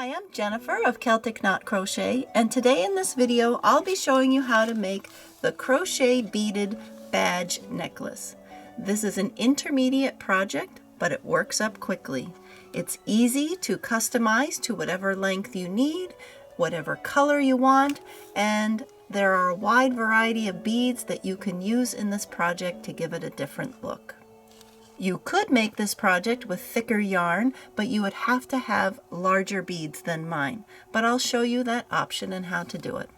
Hi, I'm Jennifer of Celtic Knot Crochet, and today in this video I'll be showing you how to make the Crochet Beaded Badge Necklace. This is an intermediate project, but it works up quickly. It's easy to customize to whatever length you need, whatever color you want, and there are a wide variety of beads that you can use in this project to give it a different look. You could make this project with thicker yarn, but you would have to have larger beads than mine. But I'll show you that option and how to do it.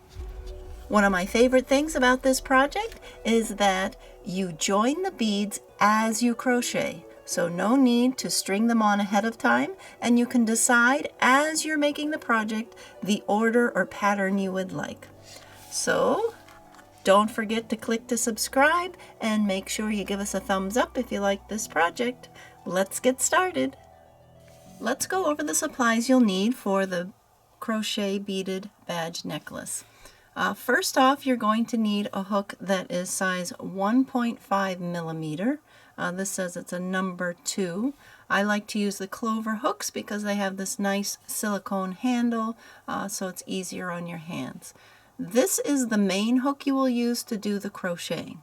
One of my favorite things about this project is that you join the beads as you crochet. So no need to string them on ahead of time, and you can decide as you're making the project the order or pattern you would like. So don't forget to click to subscribe and make sure you give us a thumbs up if you like this project. Let's get started. Let's go over the supplies you'll need for the Crochet Beaded Badge Necklace. First off, you're going to need a hook that is size 1.5 millimeter. This says it's a number 2. I like to use the clover hooks because they have this nice silicone handle, so it's easier on your hands. This is the main hook you will use to do the crochet.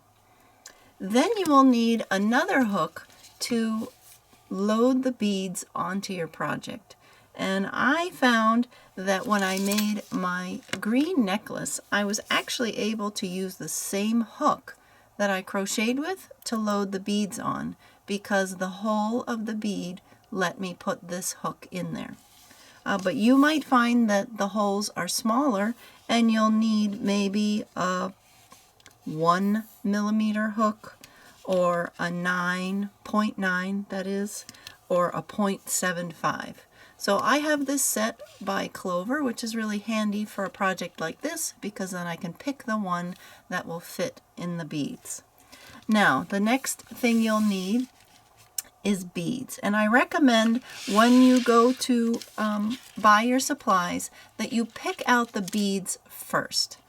Then you will need another hook to load the beads onto your project. And I found that when I made my green necklace, I was actually able to use the same hook that I crocheted with to load the beads on, because the hole of the bead let me put this hook in there. But you might find that the holes are smaller and you'll need maybe a 1 millimeter hook, or a 9.9 that is, or a 0.75. So I have this set by Clover, which is really handy for a project like this because then I can pick the one that will fit in the beads. Now the next thing you'll need is beads, and I recommend when you go to buy your supplies that you pick out the beads first,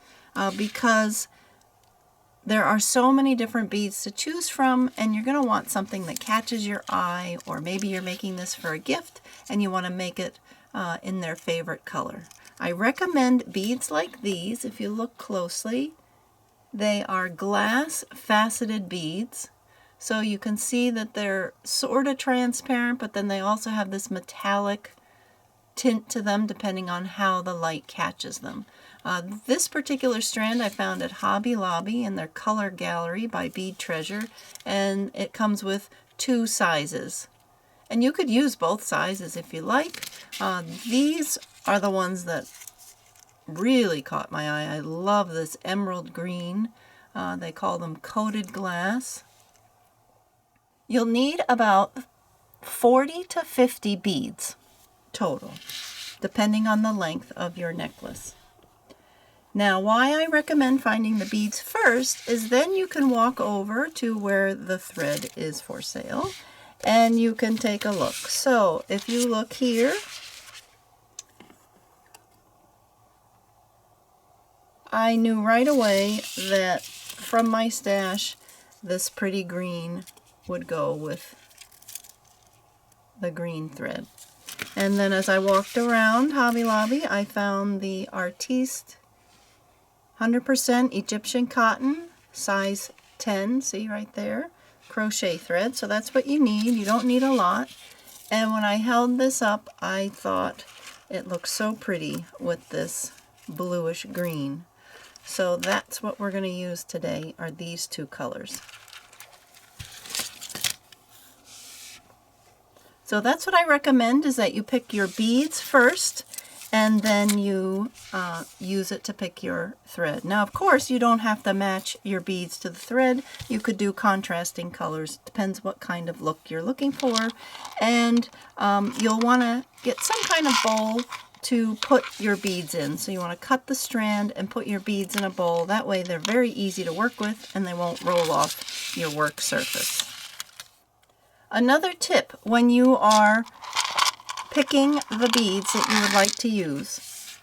because there are so many different beads to choose from, and you're going to want something that catches your eye, or maybe you're making this for a gift and you want to make it in their favorite color. I recommend beads like these. If you look closely, they are glass faceted beads. So you can see that they're sort of transparent, but then they also have this metallic tint to them depending on how the light catches them. This particular strand I found at Hobby Lobby in their color gallery by Bead Treasure, and it comes with 2 sizes. And you could use both sizes if you like. These are the ones that really caught my eye. I love this emerald green. They call them coated glass. You'll need about 40 to 50 beads total, depending on the length of your necklace. Now, why I recommend finding the beads first is then you can walk over to where the thread is for sale and you can take a look. So if you look here, I knew right away that from my stash this pretty green would go with the green thread. And then as I walked around Hobby Lobby, I found the Artiste 100% Egyptian cotton, size 10, see right there, crochet thread. So that's what you need. You don't need a lot. And when I held this up, I thought it looked so pretty with this bluish green. So that's what we're going to use today, are these 2 colors. So that's what I recommend, is that you pick your beads first and then you use it to pick your thread. Now, of course, you don't have to match your beads to the thread. You could do contrasting colors. Depends what kind of look you're looking for. And you'll want to get some kind of bowl to put your beads in. So you want to cut the strand and put your beads in a bowl. That way they're very easy to work with and they won't roll off your work surface. Another tip when you are picking the beads that you would like to use,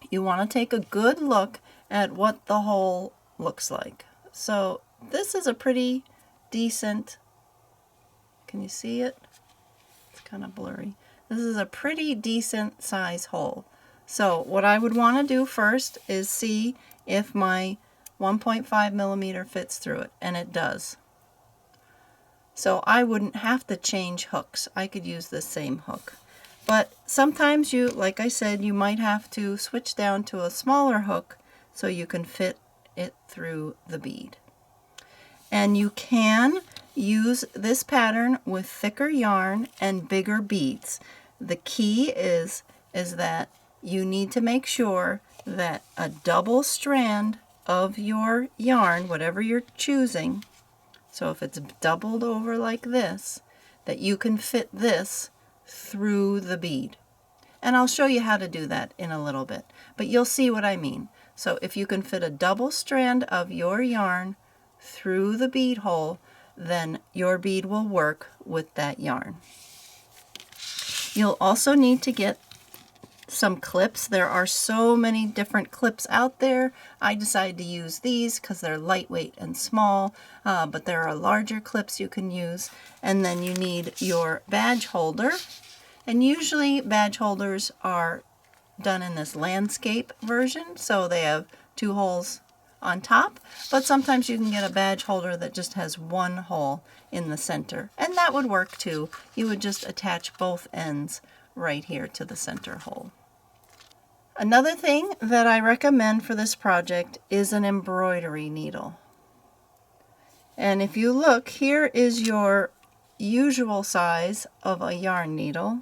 you want to take a good look at what the hole looks like. So this is a pretty decent, can you see it? It's kind of blurry. This is a pretty decent size hole. So what I would want to do first is see if my 1.5 millimeter fits through it, and it does. So I wouldn't have to change hooks. I could use the same hook. But sometimes you, like I said, you might have to switch down to a smaller hook so you can fit it through the bead. And you can use this pattern with thicker yarn and bigger beads. The key is that you need to make sure that a double strand of your yarn, whatever you're choosing, so if it's doubled over like this, that you can fit this through the bead. And I'll show you how to do that in a little bit, but you'll see what I mean. So if you can fit a double strand of your yarn through the bead hole, then your bead will work with that yarn. You'll also need to get some clips. There are so many different clips out there. I decided to use these because they're lightweight and small, but there are larger clips you can use. And then you need your badge holder. And usually badge holders are done in this landscape version, so they have 2 holes on top, but sometimes you can get a badge holder that just has 1 hole in the center, and that would work too. You would just attach both ends right here to the center hole. Another thing that I recommend for this project is an embroidery needle. And if you look, here is your usual size of a yarn needle,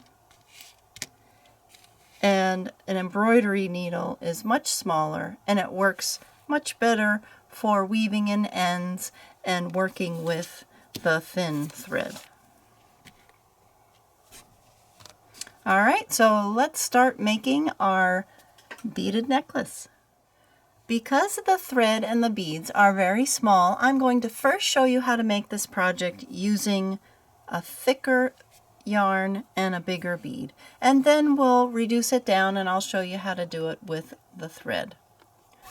and an embroidery needle is much smaller, and it works much better for weaving in ends and working with the thin thread. Alright, so let's start making our beaded necklace. Because the thread and the beads are very small, I'm going to first show you how to make this project using a thicker yarn and a bigger bead, and then we'll reduce it down and I'll show you how to do it with the thread.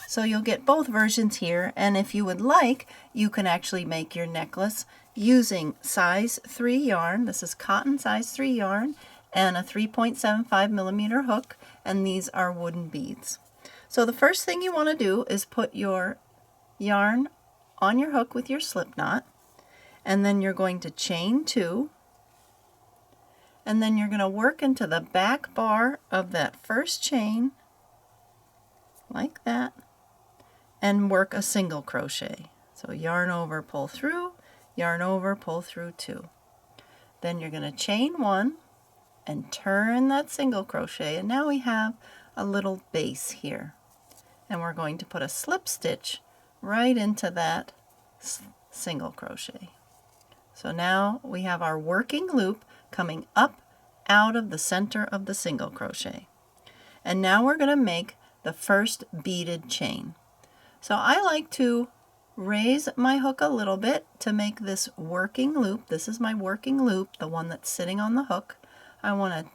So you'll get both versions here, and if you would like, you can actually make your necklace using size 3 yarn. This is cotton size 3 yarn and a 3.75 millimeter hook, and these are wooden beads. So the first thing you want to do is put your yarn on your hook with your slip knot, and then you're going to chain 2, and then you're going to work into the back bar of that first chain like that, and work a single crochet. So yarn over, pull through, yarn over, pull through 2. Then you're going to chain 1 and turn that single crochet, and now we have a little base here, and we're going to put a slip stitch right into that single crochet. So now we have our working loop coming up out of the center of the single crochet, and now we're going to make the first beaded chain. So I like to raise my hook a little bit to make this working loop. This is my working loop, the one that's sitting on the hook. I want to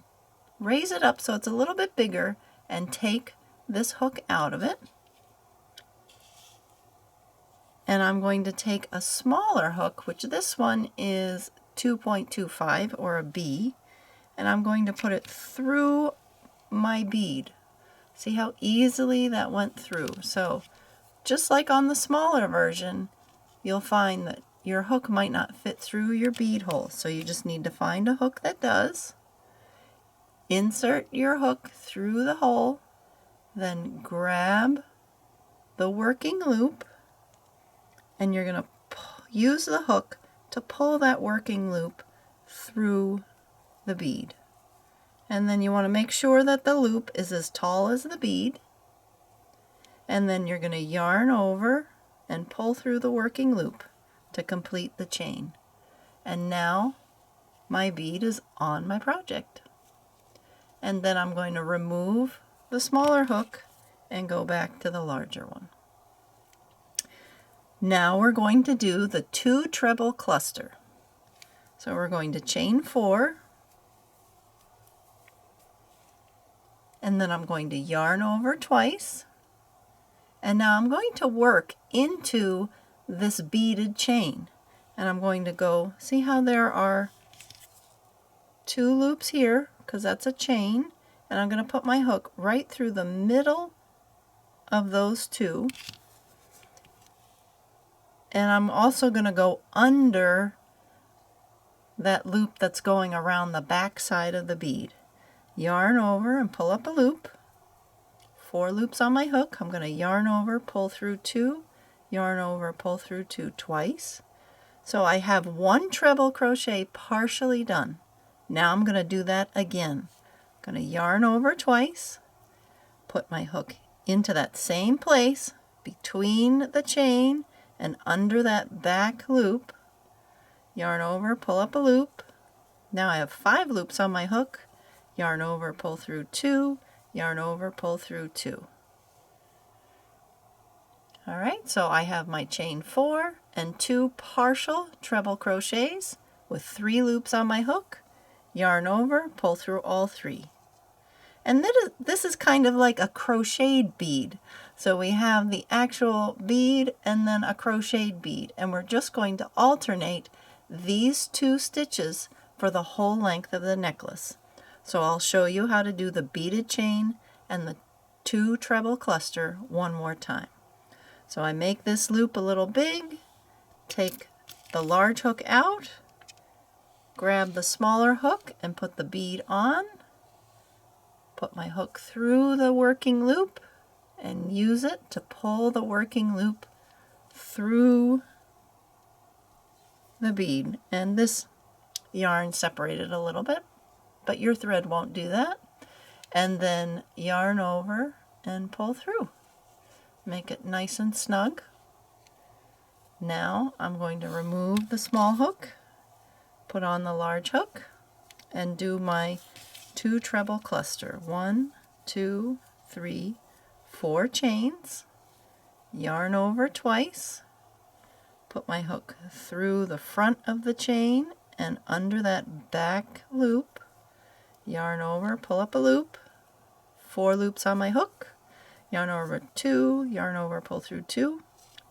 raise it up so it's a little bit bigger and take this hook out of it. And I'm going to take a smaller hook, which this one is 2.25 or a B, and I'm going to put it through my bead. See how easily that went through? So just like on the smaller version, you'll find that your hook might not fit through your bead hole. So you just need to find a hook that does. Insert your hook through the hole, then grab the working loop, and you're going to use the hook to pull that working loop through the bead. And then you want to make sure that the loop is as tall as the bead. And then you're going to yarn over and pull through the working loop to complete the chain. And now my bead is on my project. And then I'm going to remove the smaller hook and go back to the larger one. Now we're going to do the 2 treble cluster. So we're going to chain 4, and then I'm going to yarn over twice, and now I'm going to work into this beaded chain, and I'm going to go, see how there are 2 loops here because that's a chain, and I'm going to put my hook right through the middle of those two. And I'm also going to go under that loop that's going around the back side of the bead. Yarn over and pull up a loop. 4 loops on my hook. I'm going to yarn over, pull through 2, yarn over, pull through 2 twice. So I have 1 treble crochet partially done. Now I'm going to do that again. I'm going to yarn over twice, put my hook into that same place between the chain and under that back loop, yarn over, pull up a loop. Now I have 5 loops on my hook, yarn over, pull through 2, yarn over, pull through 2. Alright, so I have my chain 4 and 2 partial treble crochets with 3 loops on my hook, yarn over, pull through all 3. And this is kind of like a crocheted bead. So we have the actual bead and then a crocheted bead, and we're just going to alternate these 2 stitches for the whole length of the necklace. So I'll show you how to do the beaded chain and the 2 treble cluster one more time. So I make this loop a little big, take the large hook out, grab the smaller hook and put the bead on, put my hook through the working loop and use it to pull the working loop through the bead. And this yarn separated a little bit, but your thread won't do that. And then yarn over and pull through. Make it nice and snug. Now I'm going to remove the small hook, put on the large hook, and do my 2 treble cluster. 1, 2, 3, 4 chains, yarn over twice, put my hook through the front of the chain and under that back loop, yarn over, pull up a loop, 4 loops on my hook, yarn over 2, yarn over, pull through 2,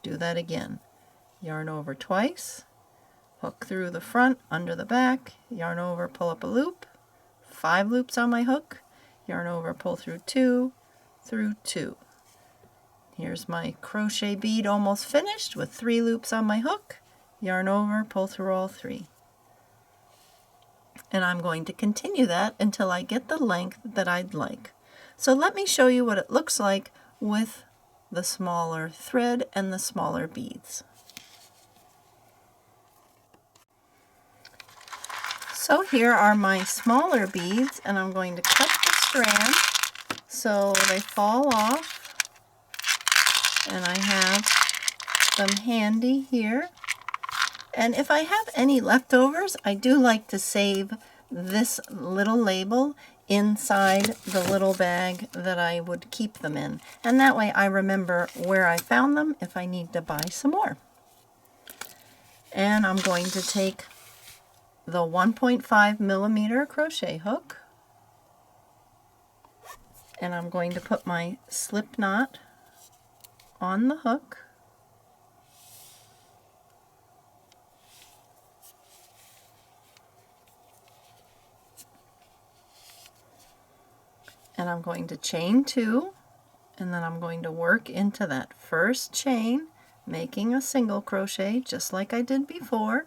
do that again, yarn over twice, hook through the front, under the back, yarn over, pull up a loop, 5 loops on my hook, yarn over, pull through 2, through 2. Here's my crochet bead almost finished with 3 loops on my hook, yarn over, pull through all 3. And I'm going to continue that until I get the length that I'd like. So let me show you what it looks like with the smaller thread and the smaller beads. So here are my smaller beads, and I'm going to cut the strand so they fall off, and I have them handy here. And if I have any leftovers, I do like to save this little label inside the little bag that I would keep them in, and that way I remember where I found them if I need to buy some more. And I'm going to take the 1.5 millimeter crochet hook, and I'm going to put my slip knot on the hook, and I'm going to chain 2, and then I'm going to work into that first chain, making a single crochet just like I did before.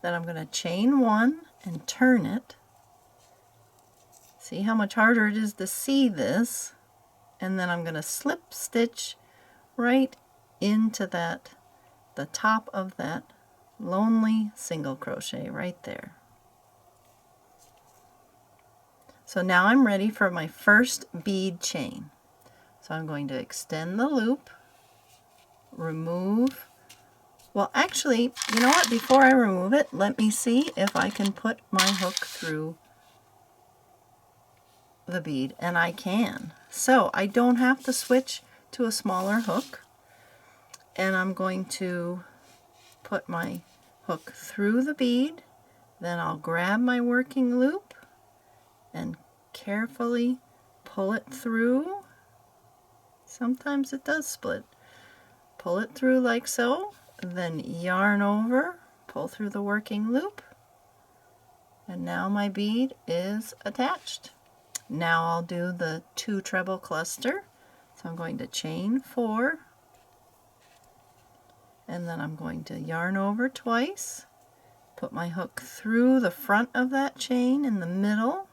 Then I'm going to chain 1 and turn it. See how much harder it is to see this? And then I'm going to slip stitch right into that, the top of that lonely single crochet right there. So now I'm ready for my first bead chain. So I'm going to extend the loop, remove. Well, actually, you know what? Before I remove it, let me see if I can put my hook through the bead, and I can. So I don't have to switch to a smaller hook, and I'm going to put my hook through the bead, then I'll grab my working loop and carefully pull it through. Sometimes it does split. Pull it through like so, then yarn over, pull through the working loop, And now my bead is attached. Now I'll do the 2 treble cluster. So I'm going to chain 4, and then I'm going to yarn over twice, put my hook through the front of that chain in the middle,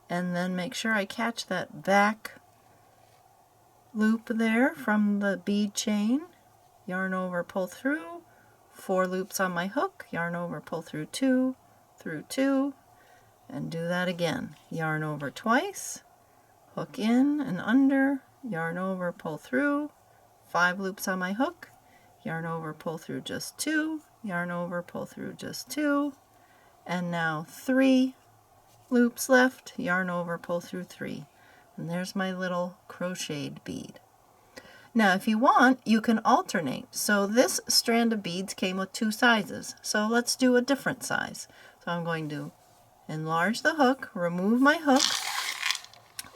and then make sure I catch that back loop there from the bead chain. Yarn over, pull through, 4 loops on my hook, yarn over, pull through 2, through 2, and do that again. Yarn over twice, hook in and under, yarn over, pull through, 5 loops on my hook, yarn over, pull through just 2, yarn over, pull through just 2, and now 3 loops left, yarn over, pull through 3. And there's my little crocheted bead. Now if you want, you can alternate. So this strand of beads came with 2 sizes. So let's do a different size. So I'm going to enlarge the hook, remove my hook,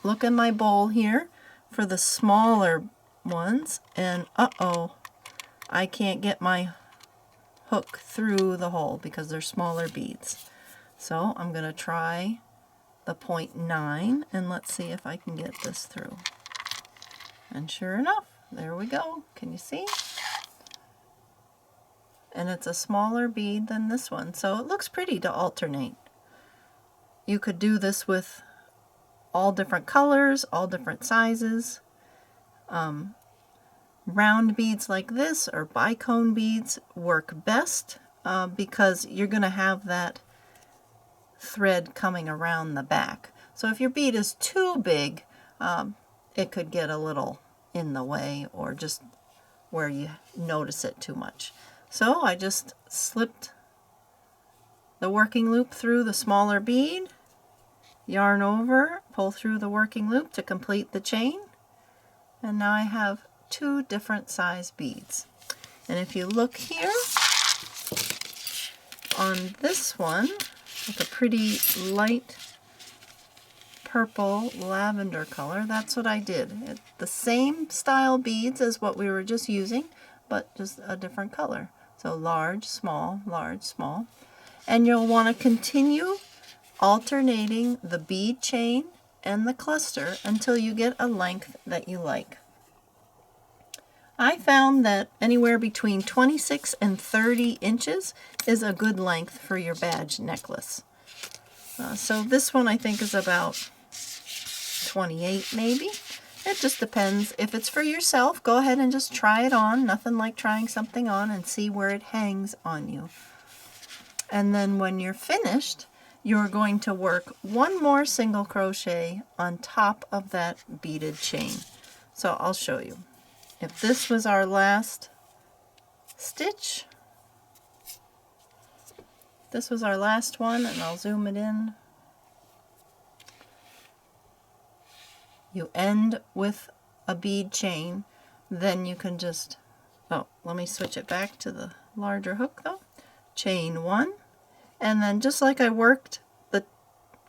look in my bowl here for the smaller ones, and uh-oh, I can't get my hook through the hole because they're smaller beads. So I'm going to try the 0.9 and let's see if I can get this through. And sure enough, there we go. Can you see? And it's a smaller bead than this one, so it looks pretty to alternate. You could do this with all different colors, all different sizes. Round beads like this or bicone beads work best because you're going to have that thread coming around the back. So if your bead is too big, it could get a little in the way or just where you notice it too much. So I just slipped the working loop through the smaller bead, yarn over, pull through the working loop to complete the chain, and now I have 2 different size beads. And if you look here on this one with a pretty light purple lavender color, that's what I did. It's the same style beads as what we were just using, but just a different color. So large, small, large, small. And you'll want to continue alternating the bead chain and the cluster until you get a length that you like. I found that anywhere between 26 and 30 inches is a good length for your badge necklace. So this one I think is about 28 maybe. It just depends. If it's for yourself, go ahead and just try it on. Nothing like trying something on and see where it hangs on you. And then when you're finished, you're going to work 1 more single crochet on top of that beaded chain. So I'll show you. If this was our last stitch, this was our last one, and I'll zoom it in. You end with a bead chain, then you can just, oh, let me switch it back to the larger hook though. Chain 1, and then just like I worked the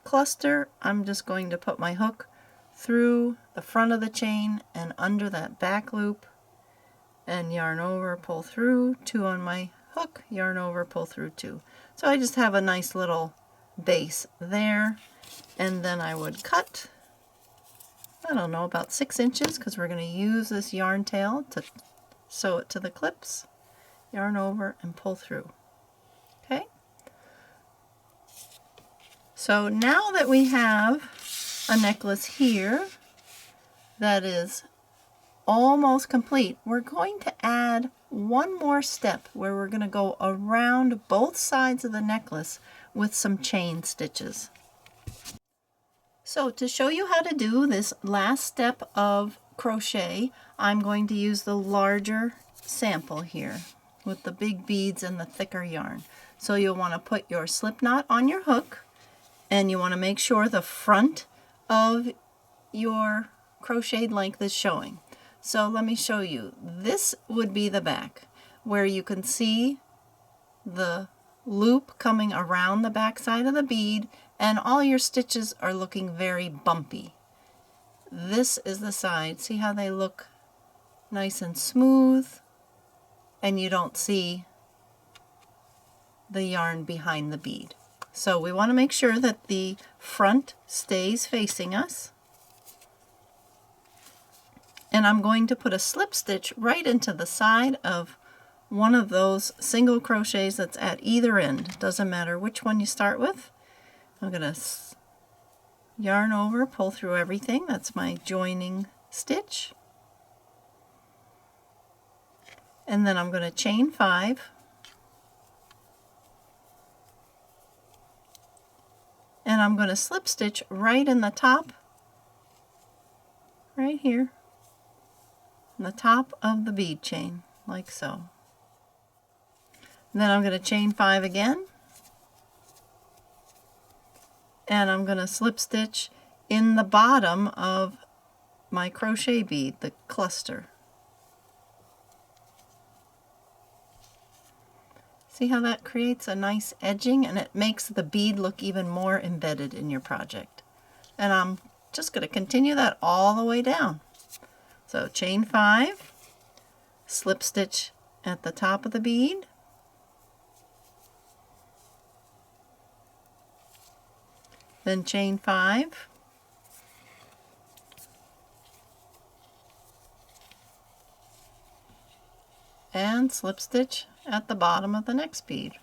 cluster, I'm just going to put my hook through the front of the chain and under that back loop, and yarn over, pull through, 2 on my hook, yarn over, pull through 2. So I just have a nice little base there, and then I would cut, I don't know, about 6 inches because we're going to use this yarn tail to sew it to the clips. Yarn over and pull through. Okay? So now that we have a necklace here that is almost complete, we're going to add one more step where we're going to go around both sides of the necklace with some chain stitches. So to show you how to do this last step of crochet, I'm going to use the larger sample here with the big beads and the thicker yarn. So you'll want to put your slip knot on your hook, and you want to make sure the front of your crocheted length is showing. So let me show you. This would be the back, where you can see the loop coming around the back side of the bead, and all your stitches are looking very bumpy. This is the side. See how they look nice and smooth, and you don't see the yarn behind the bead. So we want to make sure that the front stays facing us. And I'm going to put a slip stitch right into the side of one of those single crochets that's at either end. Doesn't matter which one you start with. I'm going to yarn over, pull through everything. That's my joining stitch. And then I'm going to chain 5. And I'm going to slip stitch right in the top, right here, in the top of the bead chain, like so. And then I'm going to chain 5 again, and I'm going to slip stitch in the bottom of my crochet bead, the cluster. See how that creates a nice edging, and it makes the bead look even more embedded in your project. And I'm just going to continue that all the way down. So chain 5, slip stitch at the top of the bead, then chain 5, and slip stitch at the bottom of the next bead,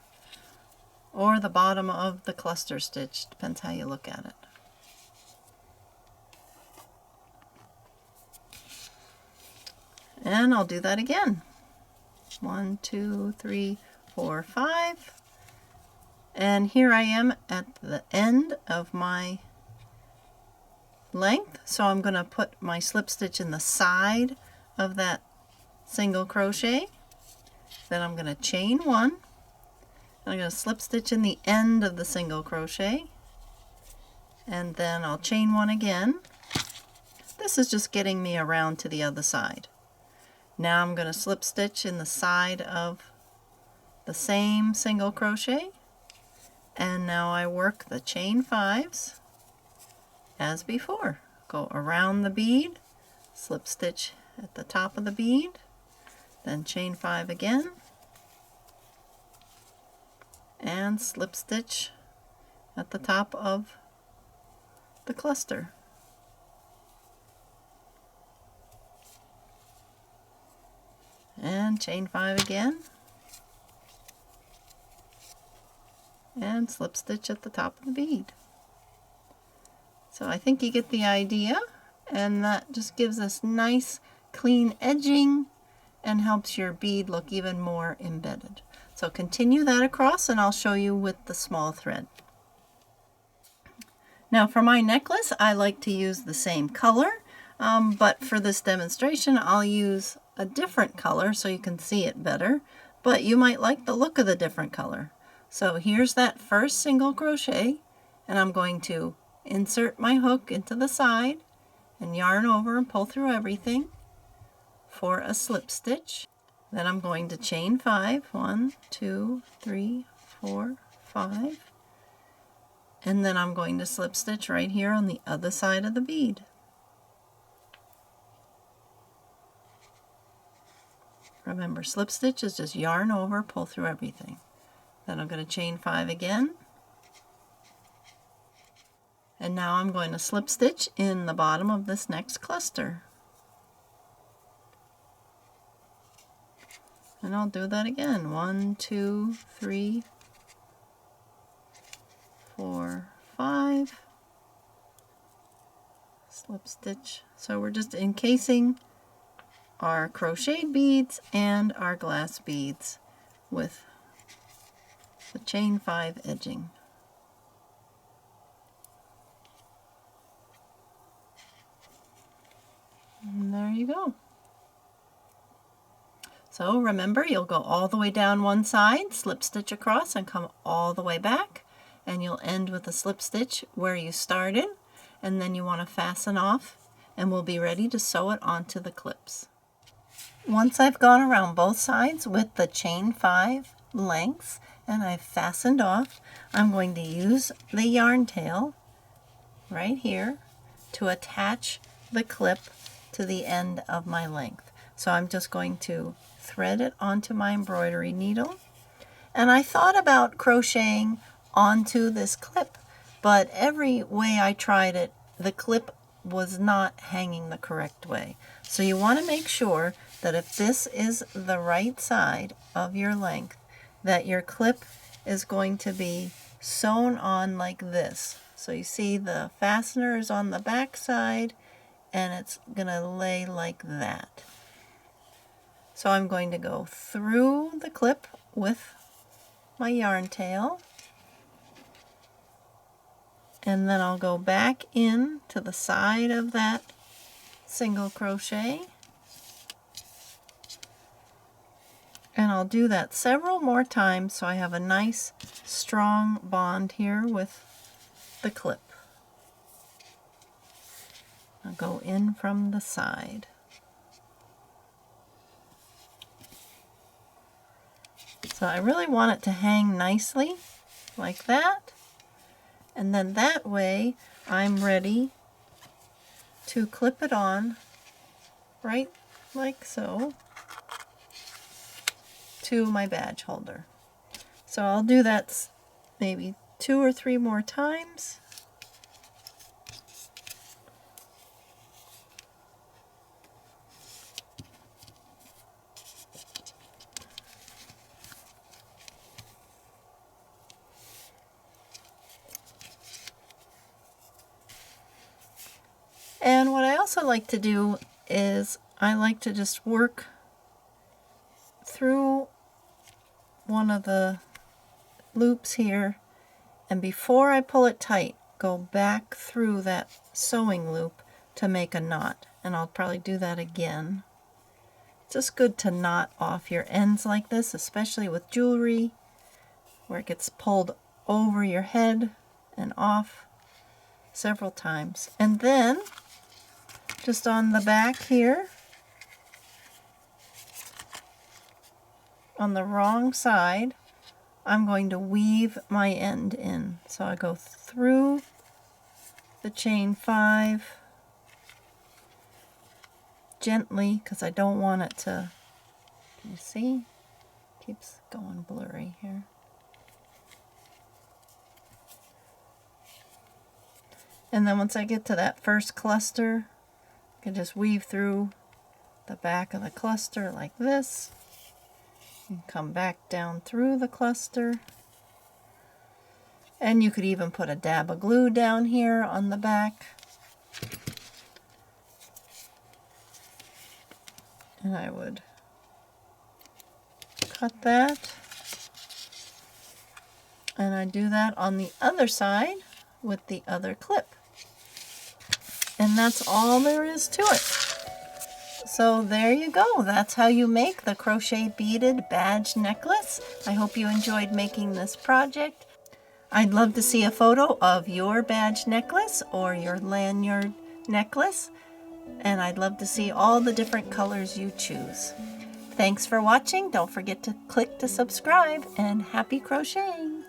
or the bottom of the cluster stitch, depends how you look at it. And I'll do that again. 1, 2, 3, 4, 5. And here I am at the end of my length, so I'm going to put my slip stitch in the side of that single crochet. Then I'm going to chain 1, and I'm going to slip stitch in the end of the single crochet, and then I'll chain 1 again. This is just getting me around to the other side. Now I'm going to slip stitch in the side of the same single crochet, and now I work the chain 5s as before. Go around the bead, slip stitch at the top of the bead, then chain 5 again, and slip stitch at the top of the cluster. And chain 5 again, and slip stitch at the top of the bead. So I think you get the idea, and that just gives us nice clean edging and helps your bead look even more embedded. So continue that across, and I'll show you with the small thread. Now for my necklace, I like to use the same color, but for this demonstration I'll use a different color so you can see it better, but you might like the look of the different color. So here's that first single crochet, and I'm going to insert my hook into the side and yarn over and pull through everything for a slip stitch. Then I'm going to chain 5, 1, 2, 3, 4, 5, and then I'm going to slip stitch right here on the other side of the bead. Remember, slip stitch is just yarn over, pull through everything. Then I'm going to chain 5 again, and now I'm going to slip stitch in the bottom of this next cluster. And I'll do that again. 1, 2, 3, 4, 5. Slip stitch. So we're just encasing our crocheted beads and our glass beads with the chain 5 edging. And there you go. So remember, you'll go all the way down one side, slip stitch across, and come all the way back, and you'll end with a slip stitch where you started, and then you want to fasten off, and we'll be ready to sew it onto the clips. Once I've gone around both sides with the chain 5 lengths and I've fastened off, I'm going to use the yarn tail right here to attach the clip to the end of my length. So I'm just going to thread it onto my embroidery needle. And I thought about crocheting onto this clip, but every way I tried it, the clip was not hanging the correct way. So you want to make sure that if this is the right side of your length, that your clip is going to be sewn on like this. So you see the fastener is on the back side and it's going to lay like that. So I'm going to go through the clip with my yarn tail, and then I'll go back in to the side of that single crochet, and I'll do that several more times so I have a nice strong bond here with the clip. I'll go in from the side. So I really want it to hang nicely like that, and then that way I'm ready to clip it on right like so to my badge holder. So I'll do that maybe 2 or 3 more times. And what I also like to do is I like to just work through one of the loops here, and before I pull it tight, go back through that sewing loop to make a knot. And I'll probably do that again. It's just good to knot off your ends like this, especially with jewelry, where it gets pulled over your head and off several times. And then just on the back here, on the wrong side, I'm going to weave my end in. So I go through the chain 5 gently, because I don't want it to, you see, keeps going blurry here. And then once I get to that first cluster, I can just weave through the back of the cluster like this, and come back down through the cluster. And you could even put a dab of glue down here on the back. And I would cut that. And I do that on the other side with the other clip. And that's all there is to it. So there you go. That's how you make the Crochet Beaded Badge Necklace. I hope you enjoyed making this project. I'd love to see a photo of your badge necklace or your lanyard necklace. And I'd love to see all the different colors you choose. Thanks for watching. Don't forget to click to subscribe, and happy crocheting!